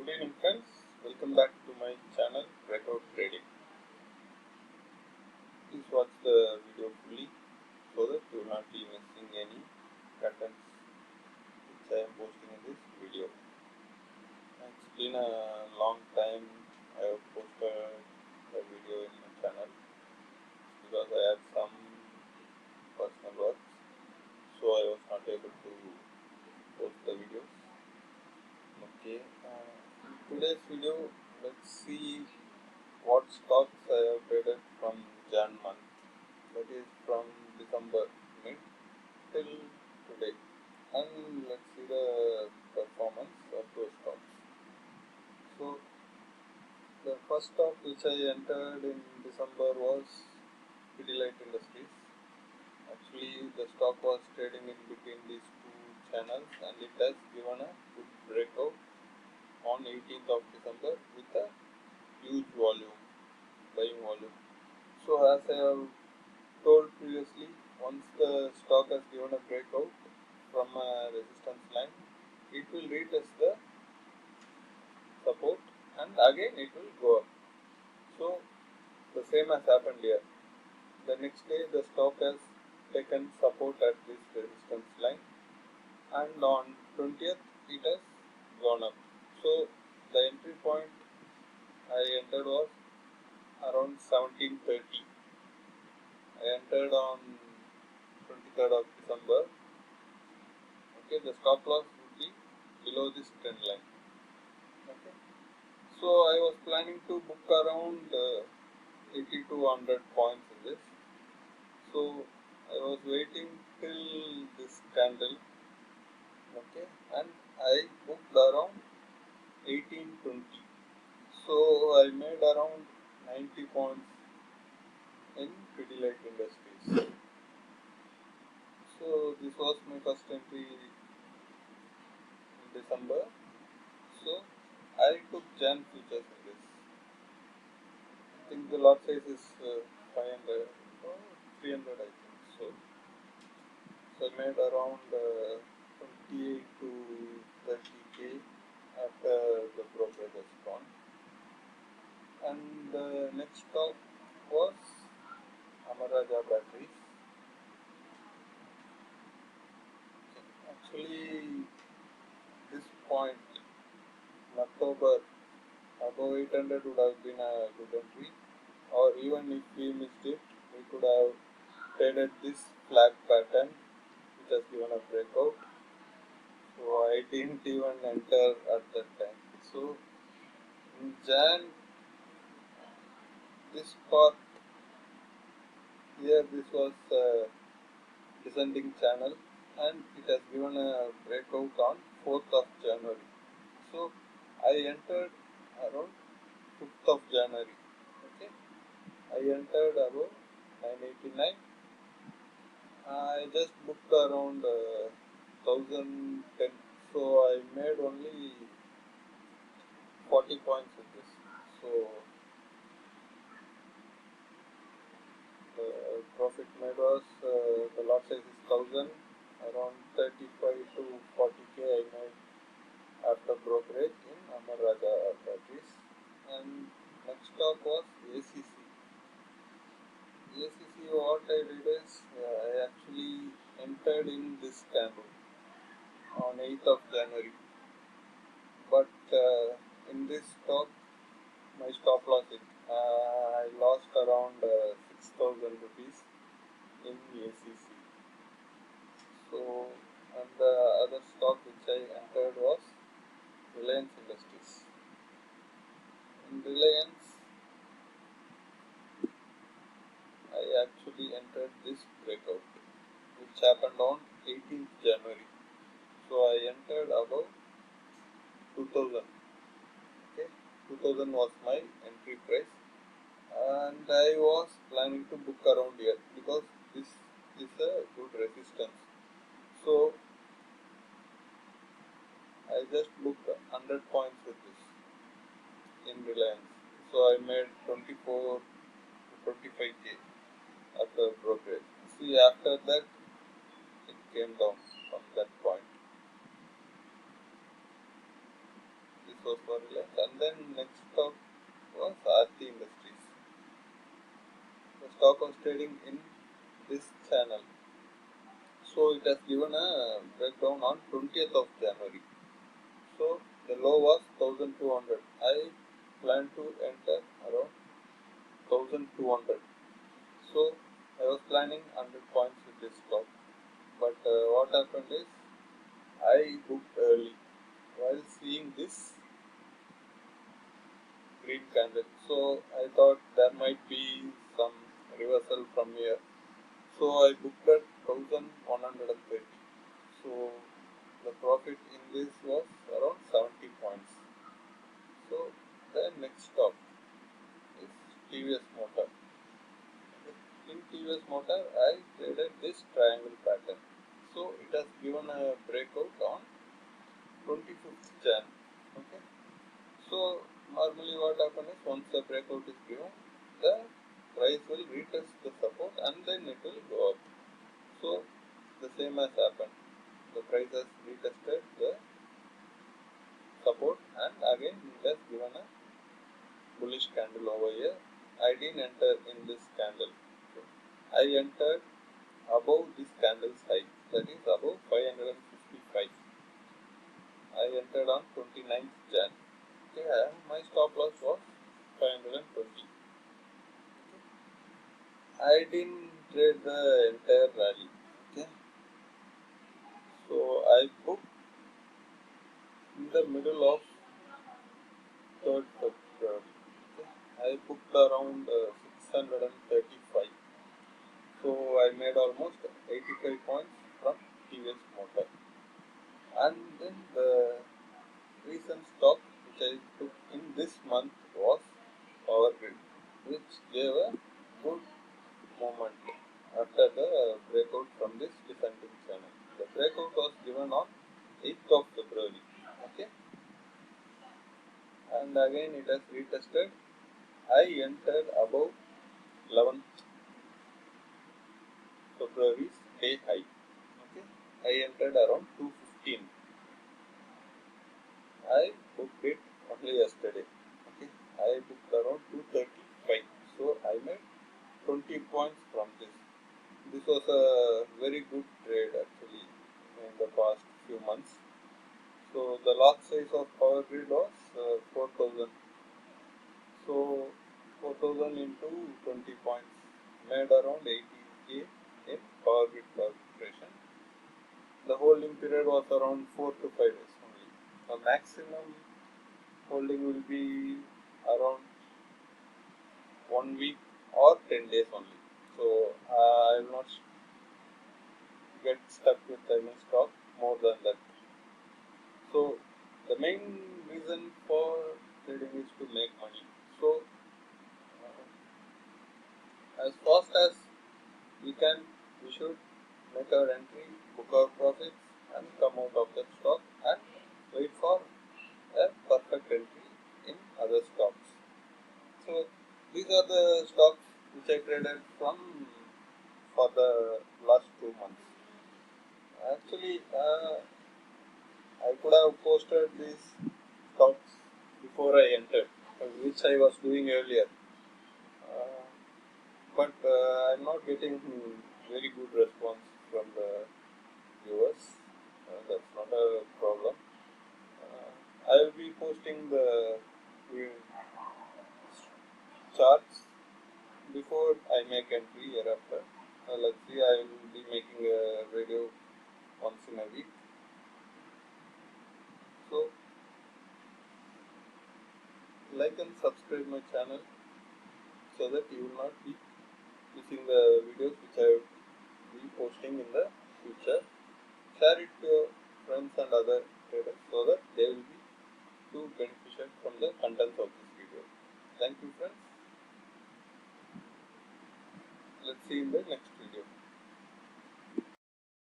Good evening friends, welcome back to my channel Breakout Trading. Please watch the video fully so that you will not be missing any contents which I am posting in this video. It's been a long time I have posted a video in my channel because I had some personal work, so I was not able to post the videos. Okay, in today's video let's see what stocks I have traded from Jan month, that is from December mid till today, and let's see the performance of those stocks. So the first stock which I entered in December was Pidilite Industries. Actually the stock was trading in between these two channels and it has given a good breakout on 18th of December with a huge volume, buying volume. So as I have told previously, once the stock has given a breakout from a resistance line, it will retest the support and again it will go up. So the same has happened here. The next day the stock has taken support at this resistance line and on 20th it has gone up. So the entry point I entered was around 1730. I entered on 23rd of December. Okay, the stop loss would be below this trend line. Okay, so I was planning to book around 80 to 100 points in this. So I was waiting till this candle. Okay, and I booked around 1820. So I made around 90 points in Pidilite Industries. So this was my first entry in December. So I took Jan futures in this. I think the lot size is 500 or 300 I think. So I made around 28 to 30k after the brokerage has gone. And the next stock was Amara Raja Batteries. Actually, this point in October above 800 would have been a good entry, or even if we missed it, we could have traded this flag pattern which has given a breakout. So I didn't even enter at that time. So in Jan, this part here, this was a descending channel and it has given a breakout on 4th of January. So I entered around 5th of January. Okay, I entered about 989. I just booked around 1010. So I made only 40 points with this. So the profit made was the lot size is 1000, around 35 to 40k I made after brokerage in Amar Raja Batteries. And next stock was ACC. ACC, what I did is I actually entered in this candle on 8th of January, but in this stock my stop loss hit. I lost around 6,000 rupees in ACC. So, and the other stock which I entered was Reliance Industries. In Reliance, I actually entered this breakout, which happened on 18th January. So I entered above 2000. Okay, 2000 was my entry price, and I was planning to book around here because this is a good resistance. So I just booked 100 points with this in Reliance. So I made 24 to 25k after brokerage. See, after that it came down from that point. This was for Reliance, and then next stock was Aarti Industries. The stock was trading in this channel. So it has given a breakdown on 20th of January. So the low was 1200. I plan to enter around 1200. So I was planning 100 points with this stock. But what happened is I booked early while seeing this green candle. So I thought there might be some reversal from here. So I booked at 1130. So the profit in this was around 70 points. So the next stop is TVS Motor. In TVS Motor, I traded this triangle pattern. So it has given a breakout on 25th Jan. Okay. So normally what happens is once the breakout is given, the price will retest the support and then it will go up. So the same has happened. The price has retested the support and again it has given a bullish candle over here. I didn't enter in this candle. I entered above this candle's high, that is above 555. I entered on 29th Jan. Okay, my stop loss was 520. I didn't trade the entire rally. Okay, so I booked in the middle of 3rd February. Okay, I booked around 635. So I made almost 85 points from TVS Motor. And then the recent stock which I took in this month was Power Grid, which gave a good moment after the breakout from this descending channel. The breakout was given on 8th of February. Okay, and again it has retested. I entered above 11th February's day high. Okay, I entered around 215. I booked it only yesterday. Okay, I booked around 235. So I made 20 points from this. This was a very good trade actually in the past few months. So the lot size of Power Grid was 4,000. So 4,000 into 20 points made around 80k in Power Grid Corporation. The holding period was around 4 to 5 days only. The maximum holding will be around 1 week or 10 days only. So I will not get stuck with any stock more than that. So the main reason for trading is to make money. So as fast as we can, we should make our entry, book our profits, and come out of that stock and wait for a perfect entry in other stocks. So these are the stocks which I traded from for the last 2 months. Actually, I could have posted these stocks before I entered, which I was doing earlier. Uh, but I'm not getting very good response from the viewers. That's not a problem. I will be posting the charts before I make entry hereafter. Let's see, I will be making a video once in a week. So, like and subscribe my channel so that you will not be missing the videos which I will be posting in the future. Share it to your friends and other traders so that they will be too beneficial from the contents of this video. Thank you friends. Let's see in the next